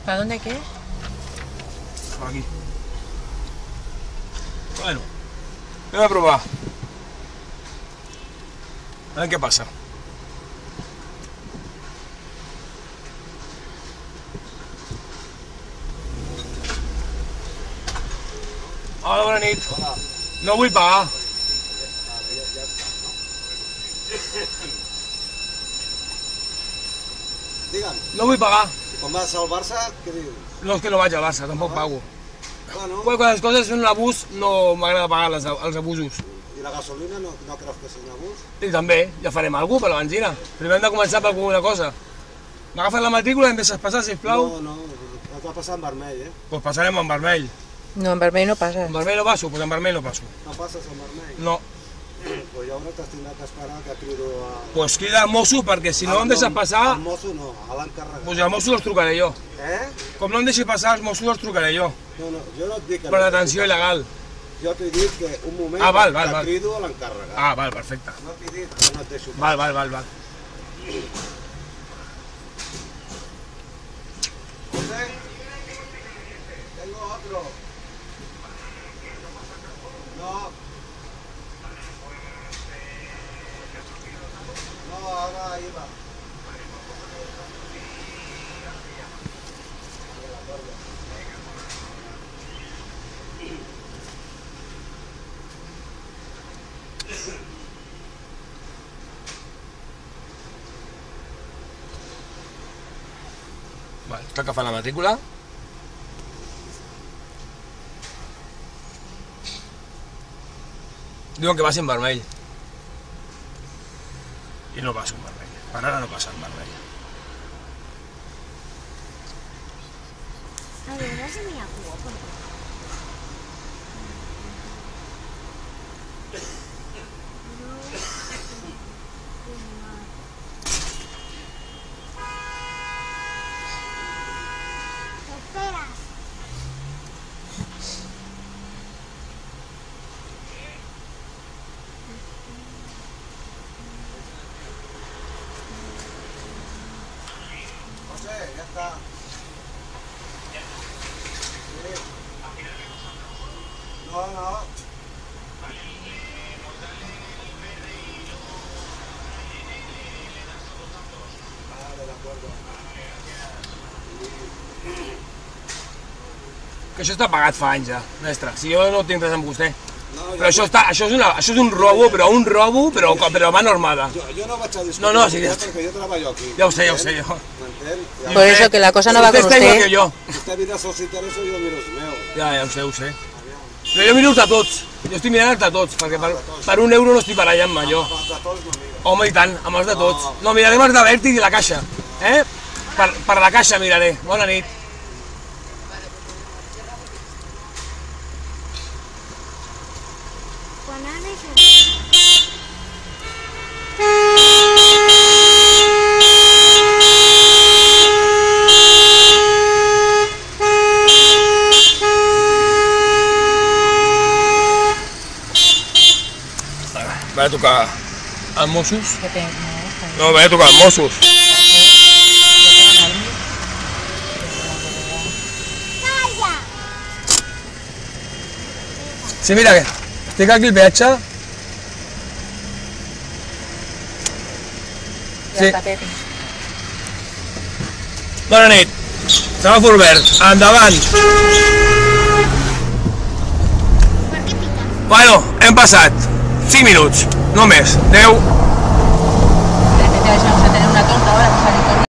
¿Para dónde qué? Por aquí. Bueno, voy a probar. A ver qué pasa. Hola, bona nit. Hola. No vull pagar. Digue'm, No vull pagar. quan vas al Barça, què dius? No, és que no vaig a Barça, tampoc pago. Bueno, Quan les coses són un abús, no m'agrada pagar els abusos. i la gasolina no creus que sigui un abús? I també, ja farem alguna cosa per la benzina. Primer hem de començar per alguna cosa. M'agafes la matrícula i em deixes passar, sisplau? No, et va passar en vermell, Doncs passarem en vermell. No, en vermell no pasa. En vermell no passo? Doncs en vermell no passo. No passes en vermell? No. Pues llavors t'has tindrà que esperar que crido a... Doncs crida al mosso, perquè si no em deixes passar, Al mosso no, a l'encarregat. doncs al mosso els trucaré jo. Com no em deixi passar, els mossos els trucaré jo. No, jo no et dic que... Per detenció il·legal. Jo t'he dit que un moment Val. que crido a l'encarregat. Val, perfecte. No t'he dit que no et deixo Val. José, tengo otro. No. No, ahora iba. Val, està agafant la matrícula. Diuen que passi en vermell. I no passo en vermell. Per ara no passa en vermell. A veure si n'hi ha cua. Espera. José, ya está. No. Vale, de acuerdo. Que això està pagat fa anys ja, mestre. Si jo no tinc res amb vostè. No, Però això és un robo, però a mano armada. Yo no vaig a discutir No, sí, porque yo trabajo aquí. Ja ho sé, jo. ¿M'entén? Por eso que la cosa no va con Vostè està igual que usted. jo. Usted mira sus interessos, jo miro els meus. Ja ho sé. Però jo miro els de tots. Jo estic mirant els de tots, perquè per un euro no estic barallant-me, jo. Els de tots no miro. Home, i tant, amb els de tots. No, mirarem els de Berti i la Caixa. Per la Caixa miraré. Bona nit. Quan ha deixat... Va a tocar els Mossos. Que tengo, no, No, va a tocar els Mossos. Calla! Sí, mira, estic aquí al peatge. Sí. Bona nit. Semàfor verd. Endavant. Per què piques? Bueno, hem passat 5 minuts, no més. Adéu. De repente vamos a tener una tonta ahora.